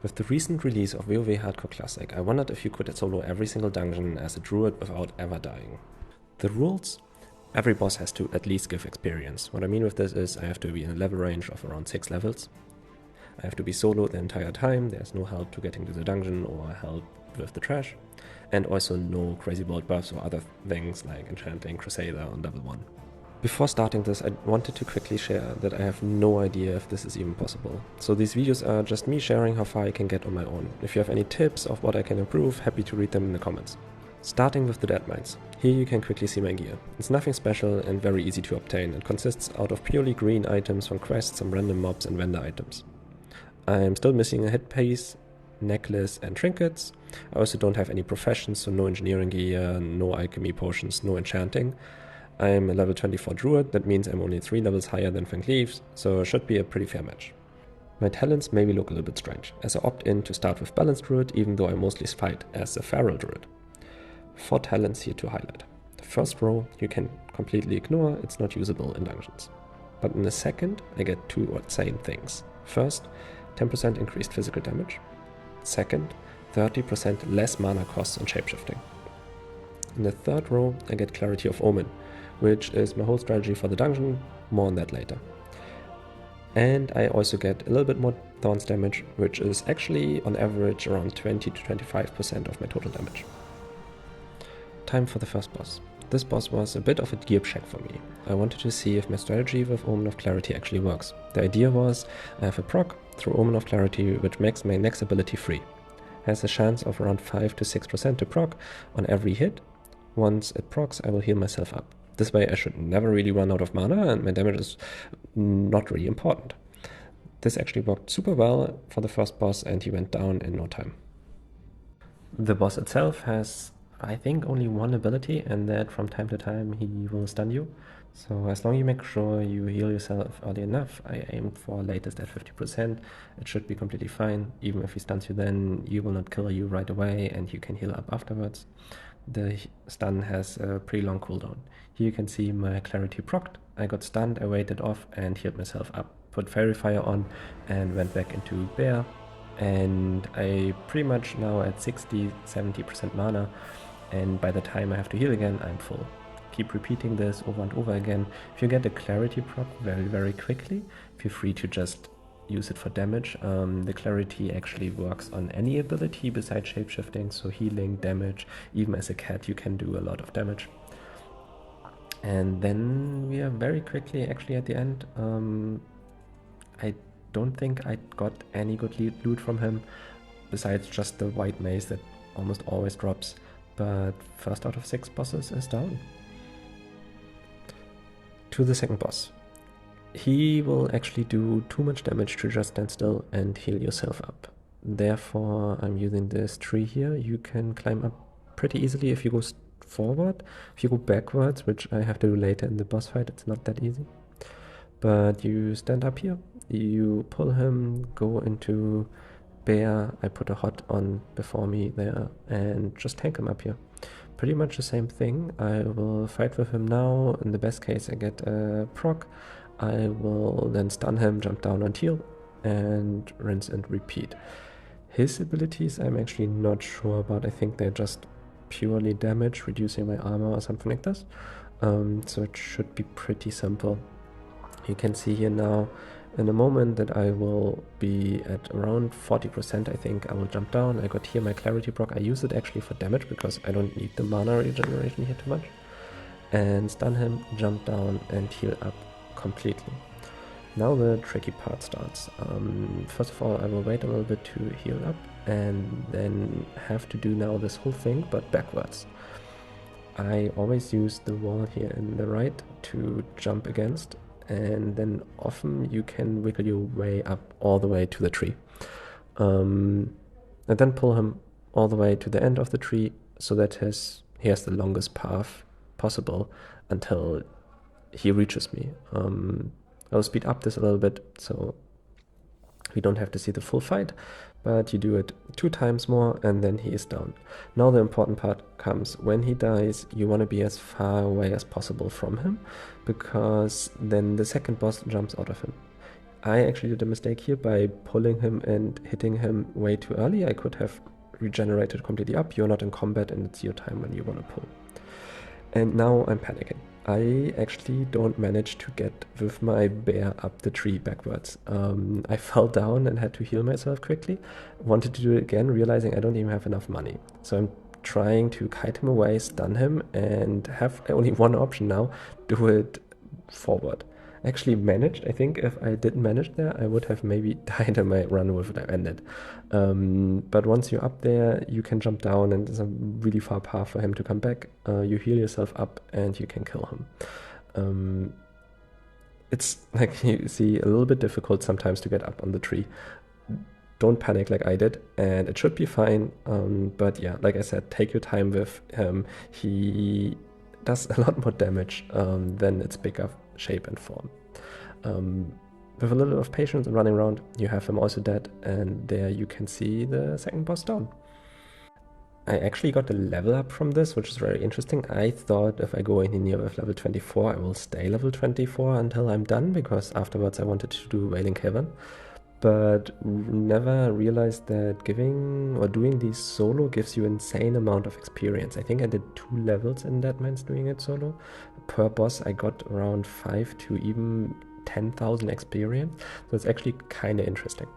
With the recent release of WoW Hardcore Classic, I wondered if you could solo every single dungeon as a druid without ever dying. The rules? Every boss has to at least give experience. What I mean with this is I have to be in a level range of around 6 levels. I have to be solo the entire time, there's no help to getting to the dungeon or help with the trash. And also no crazy bolt buffs or other things like enchanting Crusader on level 1. Before starting this, I wanted to quickly share that I have no idea if this is even possible. So these videos are just me sharing how far I can get on my own. If you have any tips of what I can improve, happy to read them in the comments. Starting with the Deadmines. Here you can quickly see my gear. It's nothing special and very easy to obtain. It consists out of purely green items from quests, some random mobs and vendor items. I'm still missing a headpiece, necklace and trinkets. I also don't have any professions, so no engineering gear, no alchemy potions, no enchanting. I'm a level 24 druid, that means I'm only 3 levels higher than VanCleef, so it should be a pretty fair match. My talents maybe look a little bit strange, as I opt in to start with balanced druid, even though I mostly fight as a feral druid. 4 talents here to highlight. The first row you can completely ignore, it's not usable in dungeons. But in the second I get 2 insane things. First, 10% increased physical damage. Second, 30% less mana costs on shapeshifting. In the third row I get Clarity of Omen, which is my whole strategy for the dungeon, more on that later. And I also get a little bit more Thorns damage, which is actually on average around 20 to 25% of my total damage. Time for the first boss. This boss was a bit of a gear check for me. I wanted to see if my strategy with Omen of Clarity actually works. The idea was I have a proc through Omen of Clarity which makes my next ability free. Has a chance of around 5 to 6% to proc on every hit. Once it procs I will heal myself up. This way I should never really run out of mana and my damage is not really important. This actually worked super well for the first boss and he went down in no time. The boss itself has I think only one ability, and that from time to time he will stun you. So as long as you make sure you heal yourself early enough, I aimed for latest at 50%, it should be completely fine. Even if he stuns you then, he will not kill you right away and you can heal up afterwards. The stun has a pretty long cooldown. Here you can see my clarity procced. I got stunned, I waited off and healed myself up. Put Fairy Fire on and went back into Bear. And I pretty much now at 60-70% mana. And by the time I have to heal again, I'm full. Keep repeating this over and over again. If you get a clarity proc very quickly, feel free to just use it for damage. The clarity actually works on any ability besides shapeshifting, so healing, damage, even as a cat you can do a lot of damage. And then we are very quickly actually at the end. I don't think I got any good loot from him, besides just the white mace that almost always drops. But first out of 6 bosses is down. To the second boss. He will actually do too much damage to just stand still and heal yourself up. Therefore I'm using this tree here. You can climb up pretty easily if you go forward. If you go backwards, which I have to do later in the boss fight, it's not that easy. But you stand up here, you pull him, go into Bear, I put a hot on before me there and just tank him up here. Pretty much the same thing. I will fight with him now. In the best case I get a proc. I will then stun him, jump down and heal and rinse and repeat. His abilities I'm actually not sure about. I think they're just purely damage, reducing my armor or something like this. So it should be pretty simple. You can see here now in a moment that I will be at around 40%, I think. I will jump down. I got here my clarity proc. I use it actually for damage because I don't need the mana regeneration here too much. And stun him, jump down and heal up completely. Now the tricky part starts. First of all I will wait a little bit to heal up and then have to do now this whole thing but backwards. I always use the wall here in the right to jump against, and then often you can wiggle your way up all the way to the tree. And then pull him all the way to the end of the tree so that he has the longest path possible until he reaches me. I'll speed up this a little bit so we don't have to see the full fight, but you do it 2 times more and then he is down. Now the important part comes. When he dies, you want to be as far away as possible from him, because then the second boss jumps out of him. I actually did a mistake here by pulling him and hitting him way too early. I could have regenerated completely up. You're not in combat and it's your time when you want to pull. And now I'm panicking. I actually don't manage to get with my bear up the tree backwards. I fell down and had to heal myself quickly. Wanted to do it again, realizing I don't even have enough money. So I'm trying to kite him away, stun him, and have only one option now, do it forward. Actually managed. I think if I didn't manage there, I would have maybe died and my run would have ended. But once you're up there, you can jump down and it's a really far path for him to come back. You heal yourself up and you can kill him. It's like you see a little bit difficult sometimes to get up on the tree. Don't panic like I did, and it should be fine. But yeah, like I said, take your time with him. He does a lot more damage than its bigger shape and form. With a little bit of patience and running around, you have him also dead, and there you can see the second boss down. I actually got a level up from this, which is very interesting. I thought if I go in here with level 24, I will stay level 24 until I'm done, because afterwards I wanted to do Wailing Cavern. But never realized that giving or doing these solo gives you insane amount of experience. I think I did 2 levels in Deadmines doing it solo. Per boss I got around 5 to even 10,000 experience, so it's actually kind of interesting.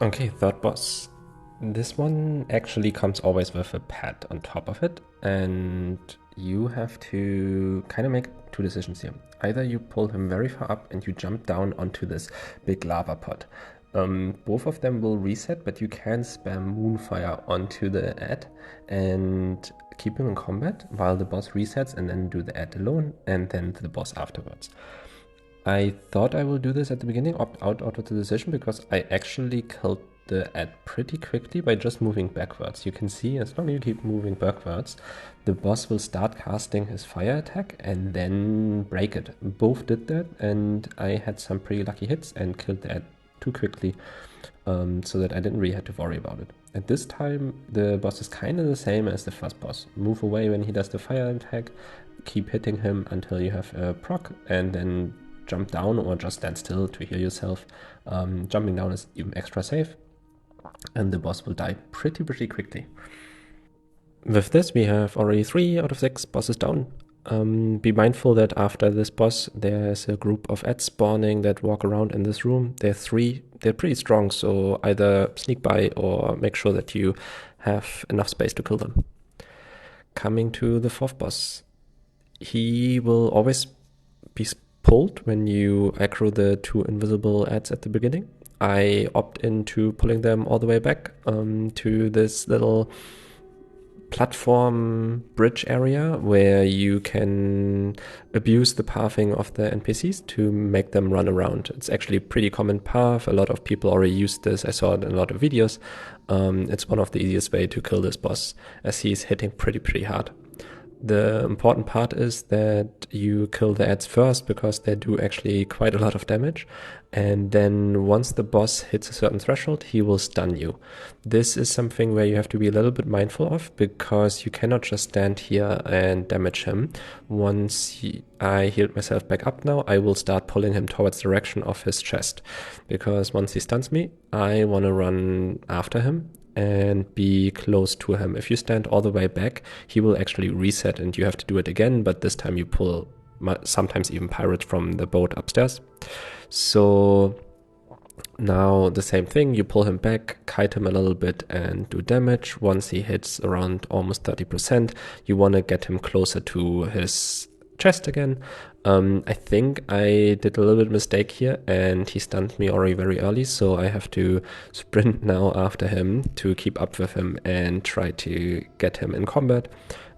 Okay, third boss. This one actually comes always with a pad on top of it, and you have to kind of make 2 decisions here. Either you pull him very far up and you jump down onto this big lava pot. Both of them will reset, but you can spam Moonfire onto the ad and keep him in combat while the boss resets, and then do the ad alone and then the boss afterwards. I thought I will do this at the beginning, opt out of the decision, because I actually killed the ad pretty quickly by just moving backwards. You can see as long as you keep moving backwards, the boss will start casting his fire attack and then break it. Both did that, and I had some pretty lucky hits and killed the ad too quickly, so that I didn't really have to worry about it. At this time, the boss is kind of the same as the first boss. Move away when he does the fire attack, keep hitting him until you have a proc, and then jump down or just stand still to heal yourself. Jumping down is even extra safe, and the boss will die pretty quickly. With this, we have already 3 out of 6 bosses down. Be mindful that after this boss, there's a group of ads spawning that walk around in this room. There are 3. They're pretty strong, so either sneak by or make sure that you have enough space to kill them. Coming to the 4th boss. He will always be pulled when you aggro the 2 invisible ads at the beginning. I opt into pulling them all the way back to this little platform bridge area where you can abuse the pathing of the NPCs to make them run around. It's actually a pretty common path. A lot of people already use this. I saw it in a lot of videos. It's one of the easiest way to kill this boss, as he's hitting pretty hard. The important part is that you kill the ads first, because they do actually quite a lot of damage, and then once the boss hits a certain threshold, he will stun you. This is something where you have to be a little bit mindful of, because you cannot just stand here and damage him. Once I healed myself back up now, I will start pulling him towards the direction of his chest, because once he stuns me, I want to run after him and be close to him. If you stand all the way back, he will actually reset and you have to do it again, but this time you pull sometimes even pirates from the boat upstairs. So now the same thing, you pull him back, kite him a little bit and do damage. Once he hits around almost 30%, you want to get him closer to his chest again. I think I did a little bit of mistake here and he stunned me already very early, so I have to sprint now after him to keep up with him and try to get him in combat.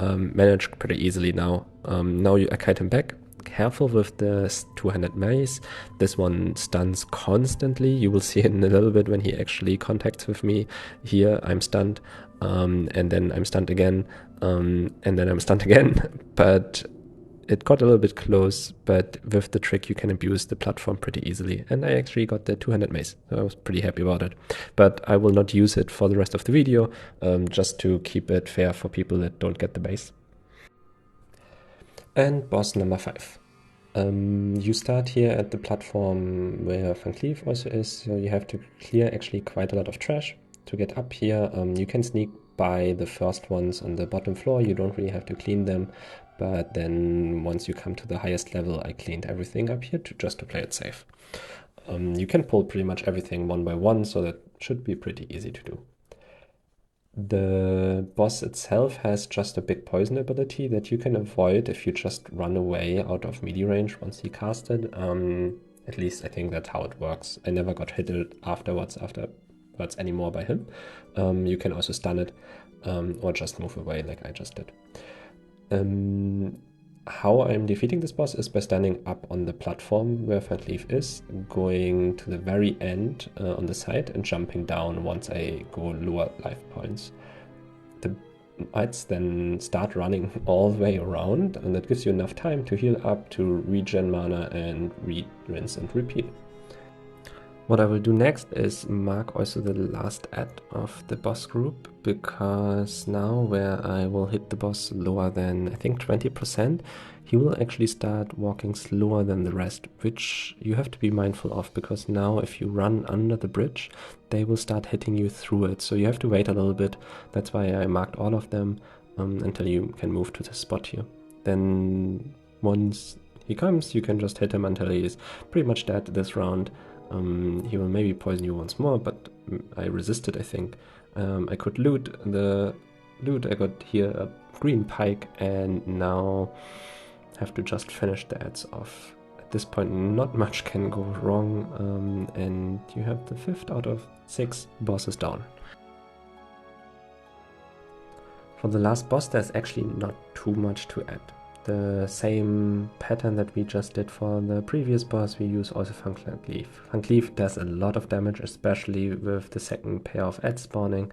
Managed pretty easily now. Now I kite him back. Careful with the 200 mace. This one stuns constantly. You will see it in a little bit when he actually contacts with me. Here I'm stunned, and then I'm stunned again, and then I'm stunned again. But it got a little bit close, but with the trick you can abuse the platform pretty easily. And I actually got the 200 mace, so I was pretty happy about it. But I will not use it for the rest of the video, just to keep it fair for people that don't get the base. And boss number 5. You start here at the platform where VanCleef also is, so you have to clear actually quite a lot of trash to get up here. You can sneak by the first ones on the bottom floor, you don't really have to clean them, but then once you come to the highest level, I cleaned everything up here just to play it safe. You can pull pretty much everything one by one, so that should be pretty easy to do. The boss itself has just a big poison ability that you can avoid if you just run away out of melee range once he casted. At least I think that's how it works. I never got hit afterwards anymore by him. You can also stun it or just move away like I just did. How I'm defeating this boss is by standing up on the platform where VanCleef is, going to the very end on the side and jumping down once I go lower life points. The Smites then start running all the way around, and that gives you enough time to heal up, to regen mana and rinse and repeat. What I will do next is mark also the last ad of the boss group, because now where I will hit the boss lower than I think 20%, he will actually start walking slower than the rest, which you have to be mindful of, because now if you run under the bridge, they will start hitting you through it. So you have to wait a little bit. That's why I marked all of them until you can move to the spot here. Then once he comes, you can just hit him until he is pretty much dead this round. He will maybe poison you once more, but I resisted, I think. I could loot the loot. I got here a green pike, and now have to just finish the ads off. At this point, not much can go wrong, and you have the 5th out of 6 bosses down. For the last boss, there's actually not too much to add. The same pattern that we just did for the previous boss, we use also VanCleef. VanCleef does a lot of damage, especially with the second pair of ads spawning,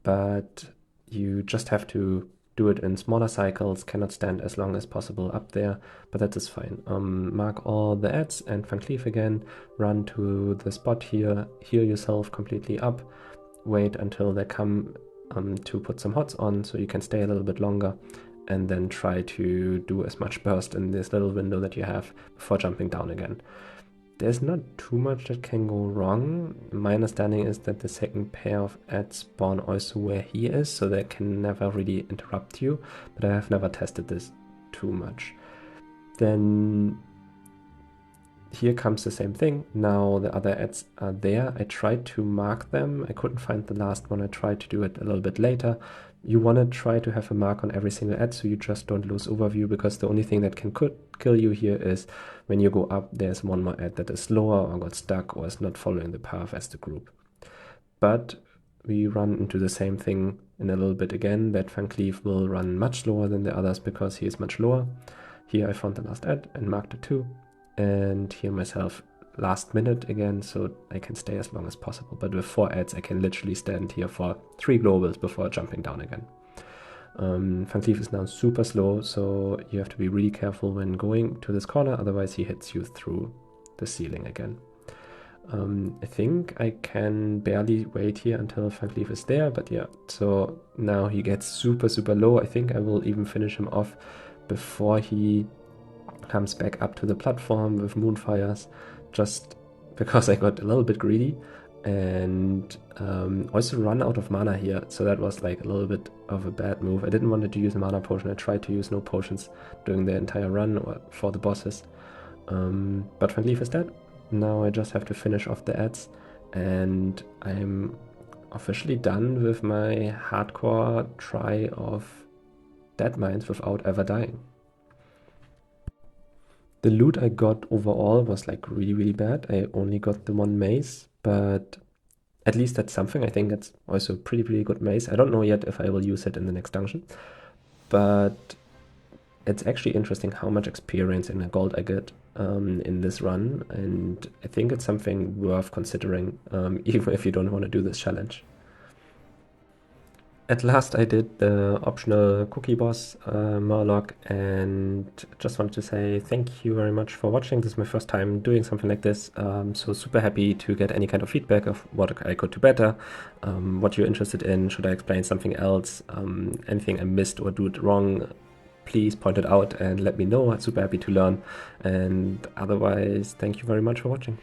but you just have to do it in smaller cycles, cannot stand as long as possible up there, but that is fine. Mark all the ads and VanCleef again, run to the spot here, heal yourself completely up, wait until they come to put some hots on so you can stay a little bit longer, and then try to do as much burst in this little window that you have before jumping down again. There's not too much that can go wrong. My understanding is that the second pair of ads spawn also where he is, so they can never really interrupt you, but I have never tested this too much. Then here comes the same thing. Now the other ads are there. I tried to mark them. I couldn't find the last one. I tried to do it a little bit later. You want to try to have a mark on every single ad so you just don't lose overview, because the only thing that could kill you here is when you go up, there's one more ad that is slower or got stuck or is not following the path as the group. But we run into the same thing in a little bit again, that VanCleef will run much slower than the others because he is much lower. Here I found the last ad and marked it too, and here myself last minute again, so I can stay as long as possible. But with 4 ads, I can literally stand here for 3 globals before jumping down again. VanCleef is now super slow, so you have to be really careful when going to this corner, otherwise he hits you through the ceiling again. I think I can barely wait here until VanCleef is there, but yeah, so now he gets super low. I think I will even finish him off before he comes back up to the platform with Moonfires, just because I got a little bit greedy and also run out of mana here, so that was like a little bit of a bad move. I didn't want to use a mana potion. I tried to use no potions during the entire run or for the bosses, but VanCleef is dead. Now I just have to finish off the ads, and I'm officially done with my hardcore try of Deadmines without ever dying. The loot I got overall was like really bad. I only got the 1 mace, but at least that's something. I think that's also a pretty good mace. I don't know yet if I will use it in the next dungeon, but it's actually interesting how much experience in the gold I get in this run, and I think it's something worth considering, even if you don't want to do this challenge. At last I did the optional cookie boss, Murloc, and just wanted to say thank you very much for watching. This is my first time doing something like this, so super happy to get any kind of feedback of what I could do better, what you're interested in, should I explain something else, anything I missed or do it wrong. please point it out and let me know. I'm super happy to learn. And otherwise, thank you very much for watching.